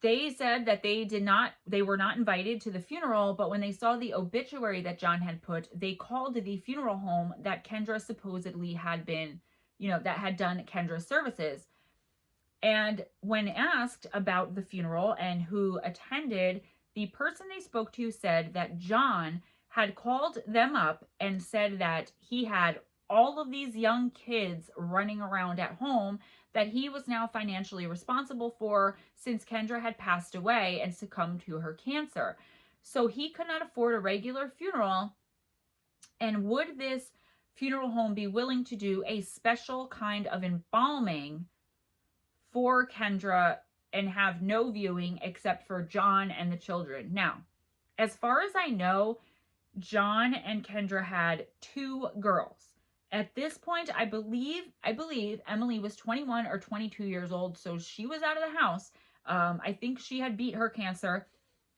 They said that they were not invited to the funeral, but when they saw the obituary that John had put, they called the funeral home that Kendra supposedly had been, you know, that had done Kendra's services. And when asked about the funeral and who attended, the person they spoke to said that John had called them up and said that he had all of these young kids running around at home that he was now financially responsible for since Kendra had passed away and succumbed to her cancer. So he could not afford a regular funeral. And would this funeral home be willing to do a special kind of embalming for Kendra and have no viewing except for John and the children? Now, as far as I know, John and Kendra had 2 girls. At this point, I believe Emily was 21 or 22 years old, so she was out of the house. I think she had beat her cancer.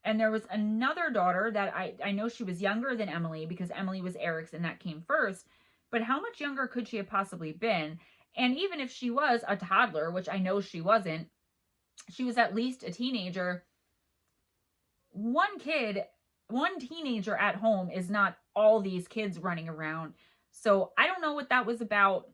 And there was another daughter that I know she was younger than Emily because Emily was Eric's and that came first. But how much younger could she have possibly been? And even if she was a toddler, which I know she wasn't, she was at least a teenager. One teenager at home is not all these kids running around. So I don't know what that was about.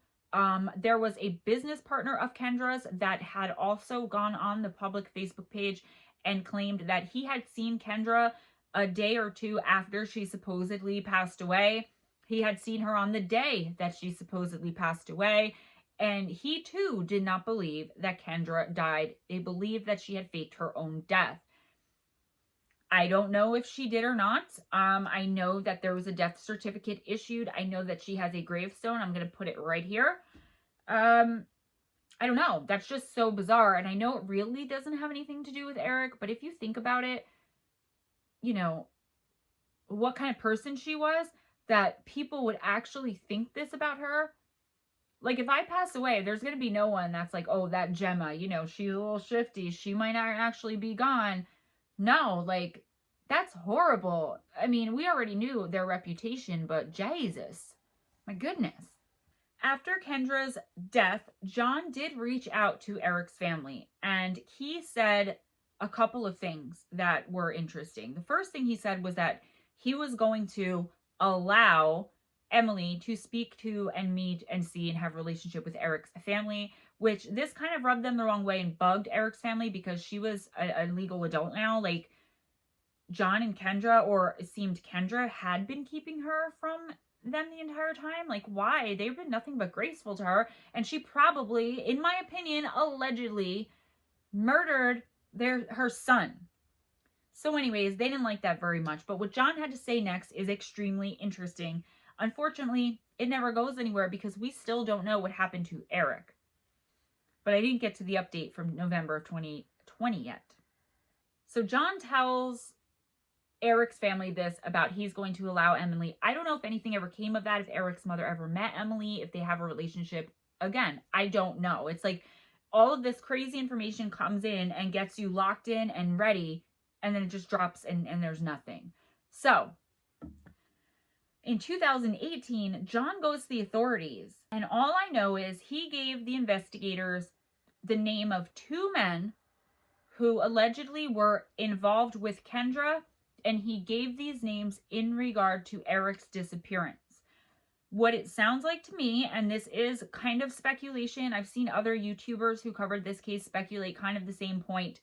There was a business partner of Kendra's that had also gone on the public Facebook page and claimed that he had seen Kendra a day or two after she supposedly passed away. He had seen her on the day that she supposedly passed away. And he too did not believe that Kendra died. They believed that she had faked her own death. I don't know if she did or not. I know that there was a death certificate issued. I know that she has a gravestone. I'm going to put it right here. I don't know. That's just so bizarre. And I know it really doesn't have anything to do with Eric, but if you think about it, you know, what kind of person she was, that people would actually think this about her. Like, if I pass away, there's going to be no one that's like, oh, that Gemma, you know, she's a little shifty. She might not actually be gone. No, like, that's horrible. I mean, we already knew their reputation, but Jesus, my goodness. After Kendra's death, John did reach out to Eric's family, and he said a couple of things that were interesting. The first thing he said was that he was going to allow Emily to speak to and meet and see and have a relationship with Eric's family, which this kind of rubbed them the wrong way and bugged Eric's family because she was a legal adult now. Like, John and Kendra, or it seemed Kendra, had been keeping her from them the entire time. Like, why? They've been nothing but graceful to her, and she probably, in my opinion, allegedly murdered her son. So anyways, they didn't like that very much. But what John had to say next is extremely interesting. Unfortunately, it never goes anywhere because we still don't know what happened to Eric. But I didn't get to the update from November of 2020 yet. So John tells Eric's family this about he's going to allow Emily. I don't know if anything ever came of that, if Eric's mother ever met Emily, if they have a relationship. Again, I don't know. It's like all of this crazy information comes in and gets you locked in and ready, and then it just drops and there's nothing. So in 2018, John goes to the authorities, and all I know is he gave the investigators the name of 2 men who allegedly were involved with Kendra, and he gave these names in regard to Eric's disappearance. What it sounds like to me, and this is kind of speculation, I've seen other YouTubers who covered this case speculate kind of the same point,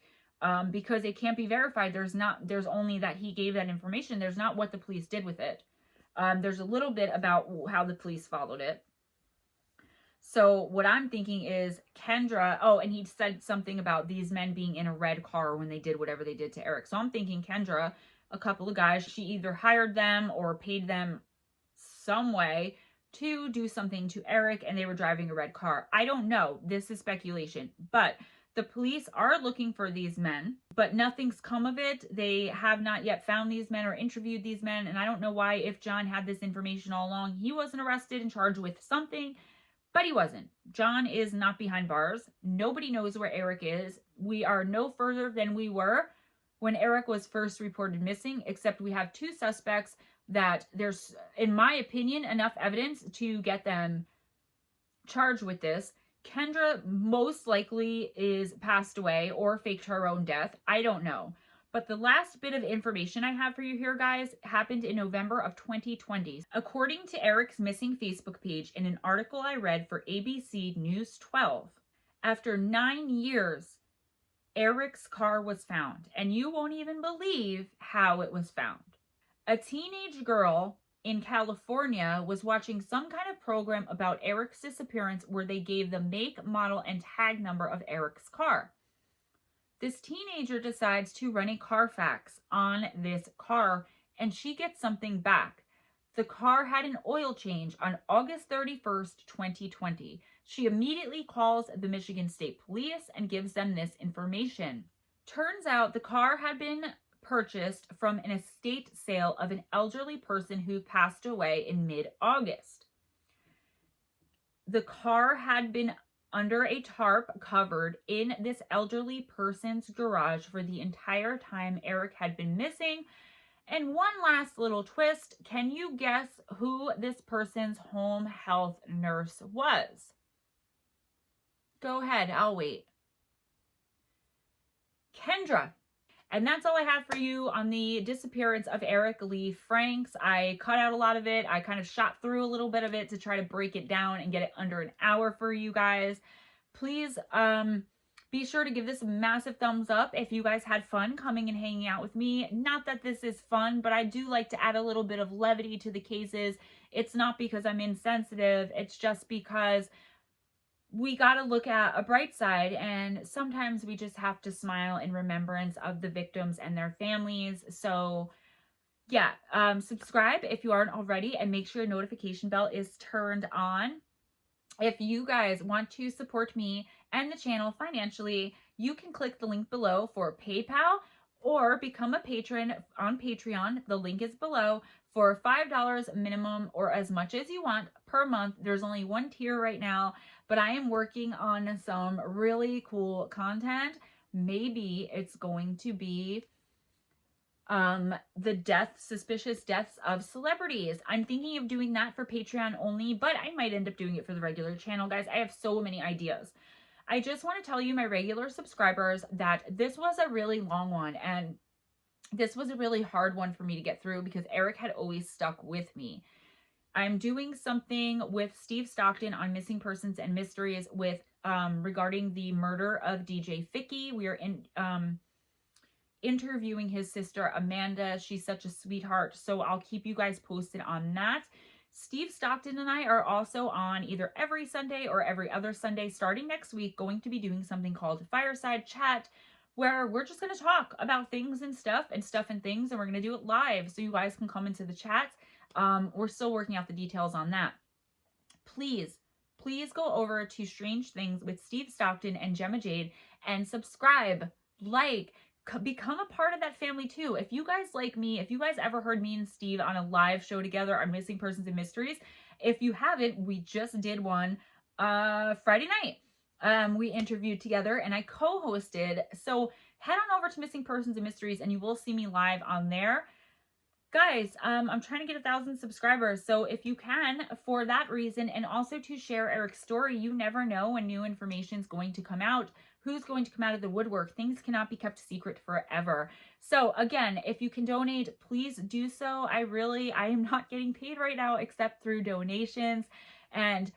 because it can't be verified. There's only that he gave that information. There's not what the police did with it. There's a little bit about how the police followed it. So what I'm thinking is Kendra, and he said something about these men being in a red car when they did whatever they did to Eric. So I'm thinking Kendra, a couple of guys, she either hired them or paid them some way to do something to Eric, and they were driving a red car. I don't know. This is speculation. But the police are looking for these men, but nothing's come of it. They have not yet found these men or interviewed these men, and I don't know why, if John had this information all along, he wasn't arrested and charged with something. But he wasn't. John is not behind bars. Nobody knows where Eric is. We are no further than we were when Eric was first reported missing, except we have 2 suspects that there's, in my opinion, enough evidence to get them charged with this. Kendra most likely is passed away or faked her own death. I don't know. But the last bit of information I have for you here, guys, happened in November of 2020. According to Eric's missing Facebook page in an article I read for ABC News 12, after 9 years, Eric's car was found. And you won't even believe how it was found. A teenage girl in California was watching some kind of program about Eric's disappearance where they gave the make, model, and tag number of Eric's car. This teenager decides to run a Carfax on this car, and she gets something back. The car had an oil change on August 31st, 2020. She immediately calls the Michigan State Police and gives them this information. Turns out the car had been purchased from an estate sale of an elderly person who passed away in mid-August. The car had been under a tarp covered in this elderly person's garage for the entire time Eric had been missing. And one last little twist, can you guess who this person's home health nurse was? Go ahead, I'll wait. Kendra. And that's all I have for you on the disappearance of Eric Lee Franks. I cut out a lot of it. I kind of shot through a little bit of it to try to break it down and get it under an hour for you guys. Please be sure to give this a massive thumbs up if you guys had fun coming and hanging out with me. Not that this is fun, but I do like to add a little bit of levity to the cases. It's not because I'm insensitive. It's just because we got to look at a bright side, and sometimes we just have to smile in remembrance of the victims and their families. So yeah, subscribe if you aren't already, and make sure your notification bell is turned on. If you guys want to support me and the channel financially, you can click the link below for PayPal or become a patron on Patreon. The link is below for $5 minimum or as much as you want per month. There's only 1 tier right now, but I am working on some really cool content. Maybe it's going to be the suspicious deaths of celebrities. I'm thinking of doing that for Patreon only, but I might end up doing it for the regular channel, guys. I have so many ideas. I just want to tell you, my regular subscribers, that this was a really long one, and this was a really hard one for me to get through because Eric had always stuck with me. I'm doing something with Steve Stockton on missing persons and mysteries with regarding the murder of DJ Ficky. We are interviewing his sister Amanda. She's such a sweetheart, so I'll keep you guys posted on that. Steve Stockton and I are also on either every Sunday or every other Sunday starting next week going to be doing something called Fireside Chat, where we're just going to talk about things and stuff and things, and we're going to do it live so you guys can come into the chat. We're still working out the details on that. Please go over to Strange Things with Steve Stockton and Gemma Jade and subscribe, like, become a part of that family too. If you guys like me, if you guys ever heard me and Steve on a live show together on Missing Persons and Mysteries, if you haven't, we just did one Friday night. We interviewed together and I co-hosted. So head on over to Missing Persons and Mysteries and you will see me live on there. Guys, I'm trying to get 1,000 subscribers, so if you can, for that reason, and also to share Eric's story, you never know when new information is going to come out, who's going to come out of the woodwork. Things cannot be kept secret forever. So again, if you can donate, please do so. I am not getting paid right now except through donations, and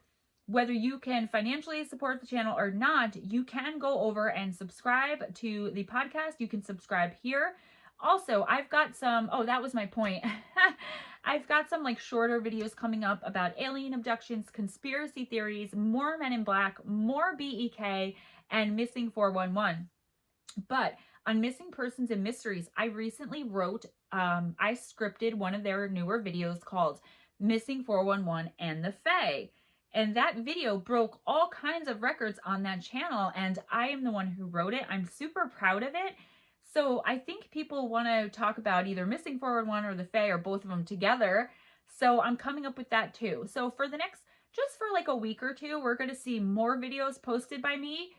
whether you can financially support the channel or not, you can go over and subscribe to the podcast. You can subscribe here. Also, I've got some, oh, that was my point. I've got some like shorter videos coming up about alien abductions, conspiracy theories, more Men in Black, more BEK, and Missing 411. But on Missing Persons and Mysteries, I recently wrote, I scripted one of their newer videos called Missing 411 and the Fae. And that video broke all kinds of records on that channel, and I am the one who wrote it. I'm super proud of it. So I think people want to talk about either Missing 411 or the Fae or both of them together. So I'm coming up with that too. So for the next, just for like a week or two, we're going to see more videos posted by me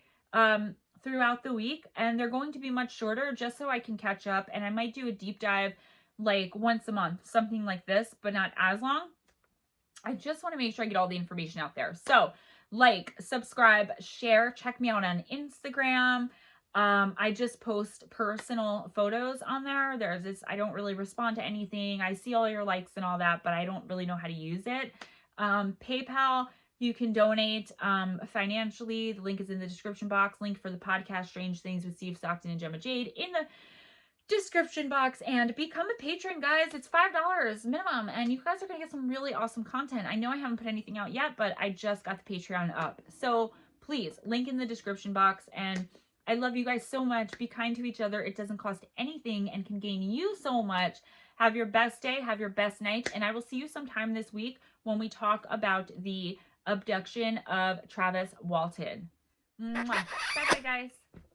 throughout the week. And they're going to be much shorter just so I can catch up. And I might do a deep dive like once a month, something like this, but not as long. I just want to make sure I get all the information out there. So like, subscribe, share, check me out on Instagram. I just post personal photos on there. There's this, I don't really respond to anything. I see all your likes and all that, but I don't really know how to use it. PayPal, you can donate financially. The link is in the description box. Link for the podcast Strange Things with Steve Stockton and Gemma Jade in the description box. And become a patron, guys. It's $5 minimum, and you guys are going to get some really awesome content. I know I haven't put anything out yet, but I just got the Patreon up. So please, link in the description box, and I love you guys so much. Be kind to each other. It doesn't cost anything and can gain you so much. Have your best day. Have your best night. And I will see you sometime this week when we talk about the abduction of Travis Walton. Mwah. Bye-bye, guys.